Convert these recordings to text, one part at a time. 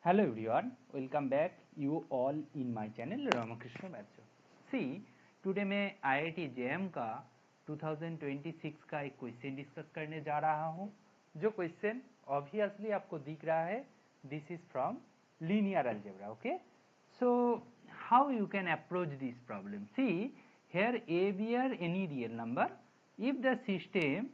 Hello everyone, welcome back you all in my channel Ramakrishna Maths. See, today मैं IIT JM का 2026 का एक question discuss करने जा रहा हूँ। जो क्वेश्चन ऑब्वियसली आपको दिख रहा है, this is from linear algebra. Okay, so how you can approach this problem? See, here a, b are any real number. If the system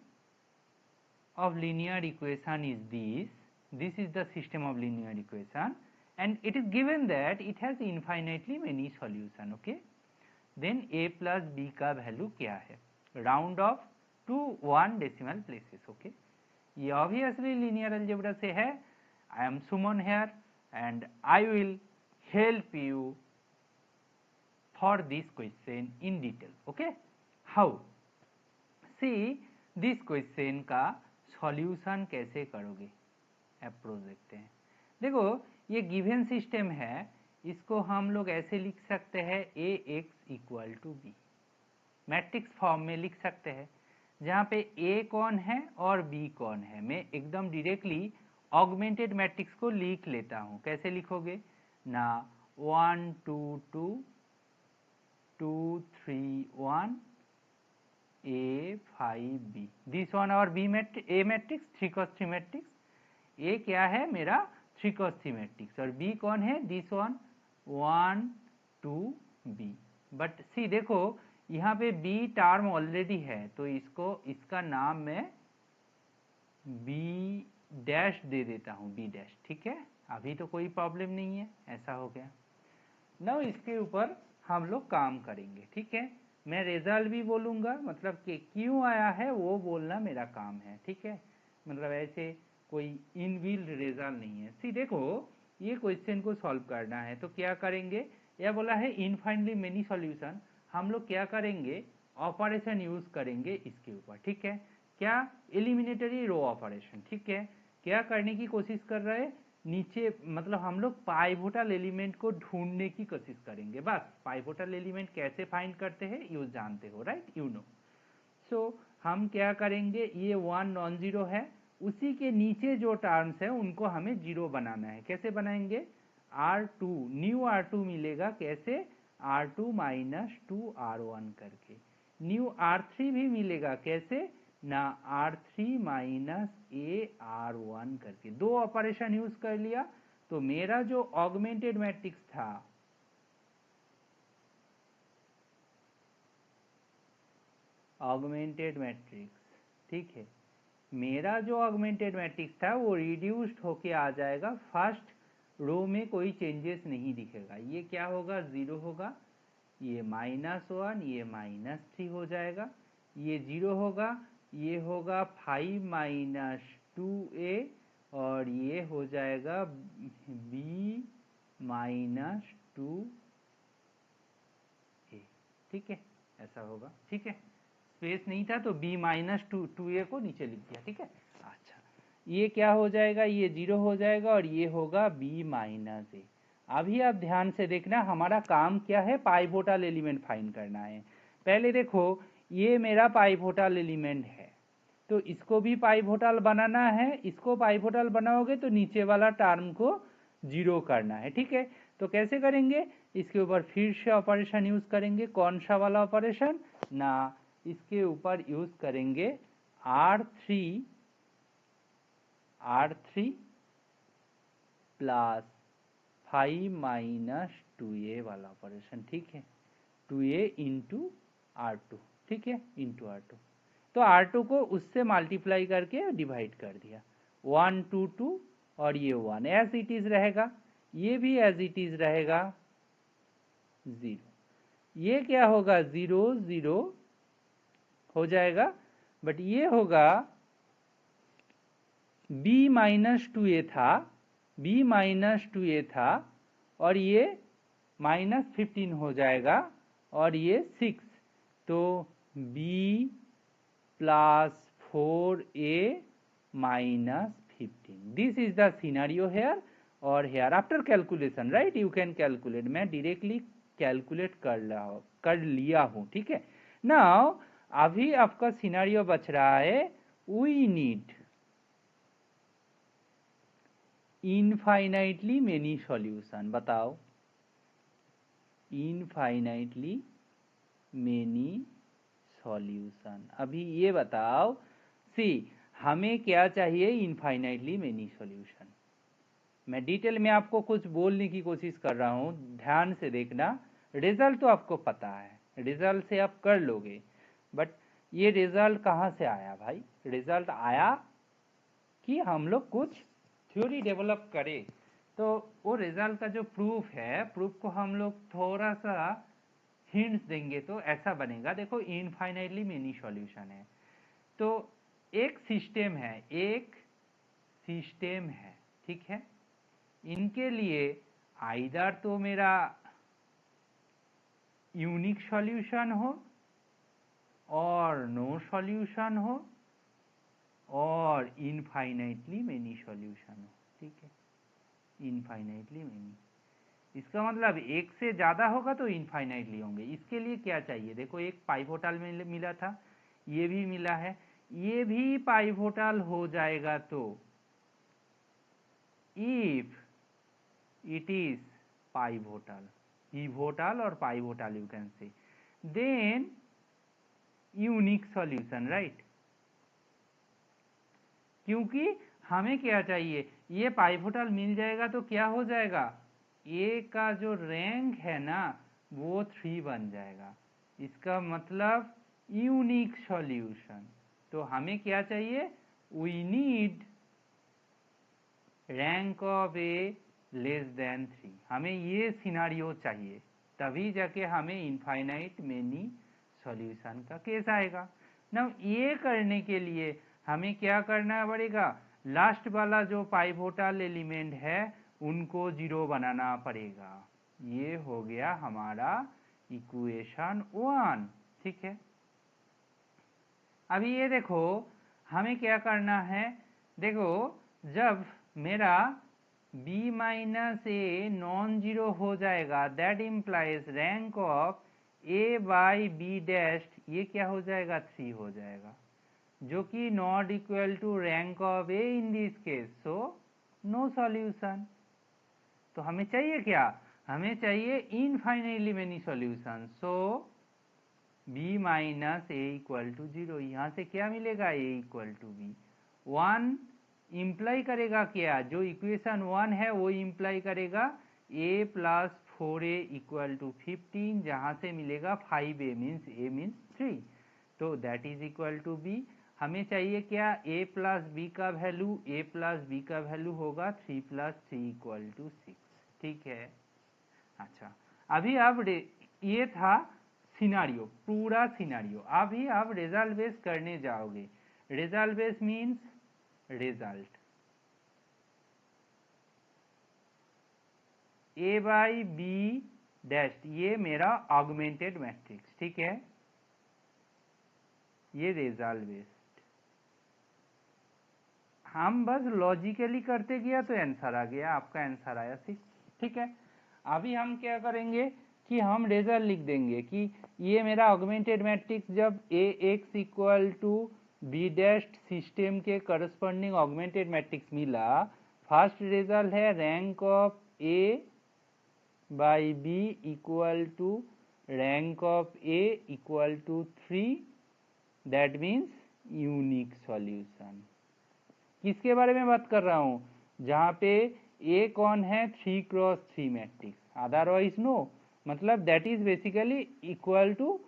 of linear equation is this is the system of linear equation and it is given that it has infinitely many solution. Okay, then a plus b का value क्या है, round off to 1 decimal places. Okay, ये obviously linear algebra से है. I am Suman here and I will help you for this question in detail. Okay, how see this question का solution कैसे करोगे, approach देखते हैं. देखो, ये गिवन सिस्टम है, इसको हम लोग ऐसे लिख सकते हैं A X equal to B, matrix form में लिख सकते हैं, जहाँ पे ए कौन है और बी कौन है. मैं एकदम डायरेक्टली ऑगमेंटेड मैट्रिक्स को लिख लेता हूँ. कैसे लिखोगे ना, 1 2 2 2 3 1 A 5 B, दिस वन और बी ए मैट्रिक्स 3 क्रॉस 3 मैट्रिक्स. ए क्या है मेरा 3 क्रॉस 3 मैट्रिक्स और बी कौन है, दिस वन 1 2 B. बट सी देखो, यहाँ पे बी टर्म ऑलरेडी है, तो इसको इसका नाम मैं बी डैश दे देता हूँ, बी डैश. ठीक है, अभी तो कोई प्रॉब्लम नहीं है. ऐसा हो गया. ना इसके ऊपर हम लोग काम करेंगे. ठीक है, मैं रिजल्ट भी बोलूँगा, मतलब कि क्यों आया है वो बोलना मेरा काम है. ठीक है, मतलब ऐसे कोई इनबिल्ड रिजल्ट नहीं है. सी देखो, ये क्वेश्चन को सॉल्व करना है तो क्या करेंगे, यह बोला है इनफाइनली मेनी सॉल्यूशन. हम लोग क्या करेंगे, ऑपरेशन यूज करेंगे इसके ऊपर. ठीक है, क्या, एलिमिनेटरी रो ऑपरेशन. ठीक है, क्या करने की कोशिश कर रहे हैं, नीचे मतलब हम लोग पाइवोटल एलिमेंट को ढूंढने की कोशिश करेंगे. बस पाइवोटल एलिमेंट कैसे फाइंड करते हैं यू जानते हो, राइट, यू नो. सो हम क्या करेंगे, ये 1 नॉन जीरो है, उसी के नीचे जो टर्म्स है उनको हमें जीरो बनाना है. कैसे बनाएंगे, R2 न्यू R2 मिलेगा. कैसे, R2 माइनस 2R1 करके. न्यू R3 भी मिलेगा. कैसे ना, R3 माइनस AR1 करके. दो ऑपरेशन यूज कर लिया. तो मेरा जो ऑगमेंटेड मैट्रिक्स था, ऑगमेंटेड मैट्रिक्स, ठीक है, मेरा जो ऑगमेंटेड मैट्रिक्स था वो रिड्यूस्ड होके आ जाएगा. फर्स्ट रो में कोई चेंजेस नहीं दिखेगा. ये क्या होगा, जीरो होगा. ये -1, ये -3 हो जाएगा. ये जीरो होगा. ये होगा 5 माइनस 2a और ये हो जाएगा b माइनस 2a. ठीक है, ऐसा होगा. ठीक है, स्पेस नहीं था तो b माइनस 2a को नीचे लिख दिया. ठीक है, अच्छा, ये क्या हो जाएगा, ये जीरो हो जाएगा और ये होगा b माइनस a. अभी आप ध्यान से देखना, हमारा काम क्या है, पाइवोटल एलिमेंट फाइंड करना है. पहले देखो, ये मेरा पाइवोटल एलिमेंट है, तो इसको भी पाइवोटल बनाना है. इसको पाइवोटल बनाओगे तो नीचे वाला टर्म को जीरो करना है. ठीक है, तो कैसे करेंगे, इसके ऊपर फिर से ऑपरेशन यूज करेंगे. कौन सा वाला ऑपरेशन ना, इसके ऊपर यूज करेंगे R3 प्लस 5 माइनस 2a वाला ऑपरेशन. ठीक है, 2a इंटू R2. ठीक है, इंटू R2. तो R2 को उससे मल्टीप्लाई करके डिवाइड कर दिया. 1 2 2 और ये 1 एज इट इज रहेगा. ये भी एज इट इज रहेगा 0. ये क्या होगा, 0 0 हो जाएगा. बट ये होगा b माइनस 2a था, b माइनस 2a था और ये -15 हो जाएगा और ये 6. तो b plus 4a minus 15. This is the scenario here. और here after calculation, right, you can calculate. मैं डायरेक्टली कैलकुलेट कर लिया हूँ. ठीक है, नाउ अभी आपका सिनेरियो बच रहा है, we need infinitely many solution, बताओ इनफाइनाइटली मेनी सॉल्यूशन। अभी ये बताओ सी हमें क्या चाहिए, इनफाइनाइटली मेनी सॉल्यूशन। मैं डिटेल में आपको कुछ बोलने की कोशिश कर रहा हूं, ध्यान से देखना। रिजल्ट तो आपको पता है, रिजल्ट से आप कर लोगे, बट ये रिजल्ट कहाँ से आया भाई? रिजल्ट आया कि हम लोग कुछ थ्योरी डेवलप करें, तो वो रिजल्ट का जो प्रूफ है, प्रूफ को हम लोग थोड़ा सा हिंट्स देंगे तो ऐसा बनेगा। देखो इनफाइनाइटली मेनी सॉल्यूशन है, तो एक सिस्टम है, एक सिस्टम है, ठीक है। इनके लिए आइदर तो मेरा यूनिक सॉल्यूशन हो और नो सॉल्यूशन हो और इनफाइनाइटली मेनी सॉल्यूशन हो, ठीक है। इनफाइनाइटली मेनी, इसका मतलब एक से ज्यादा होगा तो इनफाइनाइटली होंगे। इसके लिए क्या चाहिए, देखो एक पाइवोटल मिला था, ये भी मिला है, ये भी पाइवोटल हो जाएगा। तो if it is pivotal, pivotal और pivotal you can say, then unique solution, right. क्योंकि हमें क्या चाहिए, ये पाइवोटल मिल जाएगा तो क्या हो जाएगा, ए का जो रैंक है ना वो 3 बन जाएगा। इसका मतलब यूनिक सॉल्यूशन। तो हमें क्या चाहिए, we need rank of A less than 3। हमें ये सिनारियो चाहिए, तभी जाके हमें इनफाइनाइट मेनी सॉल्यूशन का केस आएगा ना। ये करने के लिए हमें क्या करना पड़ेगा, लास्ट वाला जो पाइवोटल एलिमेंट है उनको 0 बनाना पड़ेगा। ये हो गया हमारा इक्वेशन 1, ठीक है। अभी ये देखो हमें क्या करना है, देखो जब मेरा b minus a non zero हो जाएगा, that implies rank of a by b dash, ये क्या हो जाएगा, 3 हो जाएगा, जो कि not equal to rank of a in this case, so no solution. तो हमें चाहिए क्या, हमें चाहिए infinitely many solution, so b minus a equal to 0। यहां से क्या मिलेगा, a equal to b. 1 imply करेगा क्या, जो इक्वेशन 1 है वो इंप्लाई करेगा a plus 4a equal to 15, जहां से मिलेगा 5a मीन्स a मीन्स 3, तो that is equal to b। हमें चाहिए क्या, a प्लस b का वैल्यू, a प्लस b का वैल्यू होगा 3 प्लस 3 इक्वल टू 6, ठीक है। अच्छा, अभी अब ये था सिनारियो, पूरा सिनारियो। अभी आप रिजल्ट बेस करने जाओगे। Result base means result a by b dash, ये मेरा ऑगमेंटेड मैट्रिक्स, ठीक है। ये रिजल्ट बेस्ड, हम बस लॉजिकली करते गया तो आंसर आ गया, आपका आंसर आया 6, ठीक है। अभी हम क्या करेंगे कि हम रिजल्ट लिख देंगे कि ये मेरा ऑगमेंटेड मैट्रिक्स जब A X equal to B dash system के करस्पॉन्डिंग ऑगमेंटेड मैट्रिक्स मिला। फर्स्ट रिजल्ट है rank of A by B equal to rank of A equal to 3, that means unique solution. किसके बारे में बात कर रहा हूं, जहां पे ए कौन है, 3x3 मैट्रिक्स, अदरवाइज नो, मतलब that is basically equal to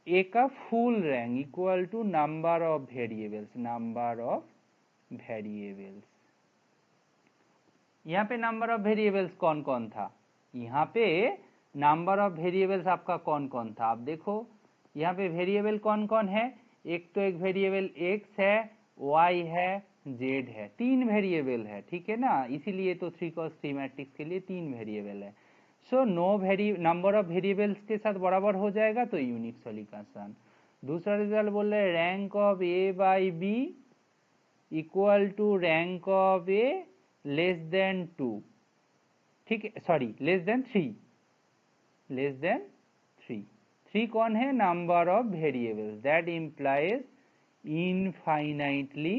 A का full rank equal to number of variables, number of variables. यहाँ पे नंबर ऑफ वेरिएबल्स कौन कौन था, यहाँ पे नंबर ऑफ वेरिएबल्स आपका कौन कौन था, आप देखो यहाँ पे वेरिएबल कौन कौन है। एक तो एक वेरिएबल x है, y है, z है, 3 वेरिएबल है, ठीक है ना। इसीलिए तो 3x3 मैट्रिक्स के लिए 3 वेरिएबल है। सो नंबर ऑफ वेरिएबल्स के साथ बराबर हो जाएगा तो यूनिक सॉल्यूशन। दूसरा रिजल्ट बोल रहे हैं rank of A by B equal to rank of A less than 2, ठीक है, sorry less than 3, less than 3। 3 कौन है, number of variables, that implies infinitely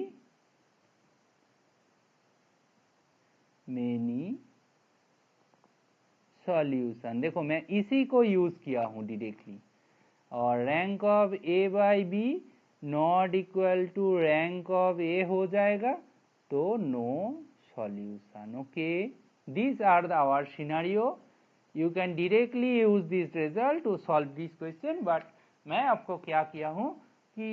many solution, देखो मैं इसी को यूज किया हूं डायरेक्टली। और rank of A by B not equal to rank of A हो जाएगा, तो no solution. Okay, these are our scenario. You can directly use this result to solve this question, but मैं आपको क्या किया हूँ कि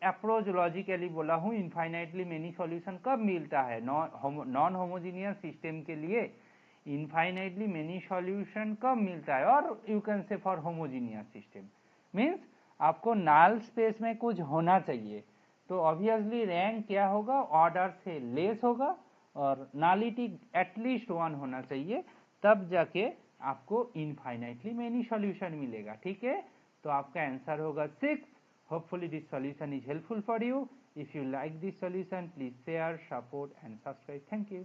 अप्रोच लॉजिकली बोला हूँ इनफाइनाइटली मेनी सॉल्यूशन कब मिलता है नॉन होमोजीनियस सिस्टम के लिए, इनफाइनाइटली मेनी सॉल्यूशन कब मिलता है, और यू कैन से फॉर होमोजीनियस सिस्टम मीन्स आपको नल स्पेस में कुछ होना चाहिए, तो ऑब्वियसली रैंक क्या होगा, ऑर्डर से लेस होगा और नलिटी एटलीस्ट 1 होना चाहिए, तब जाके आपको इनफाइनाइटली मेनी सॉल्यूशन मिलेगा। ठीक है, तो आपका आंसर होगा 6। Hopefully this solution is helpful for you. If you like this solution please share, support and subscribe. Thank you.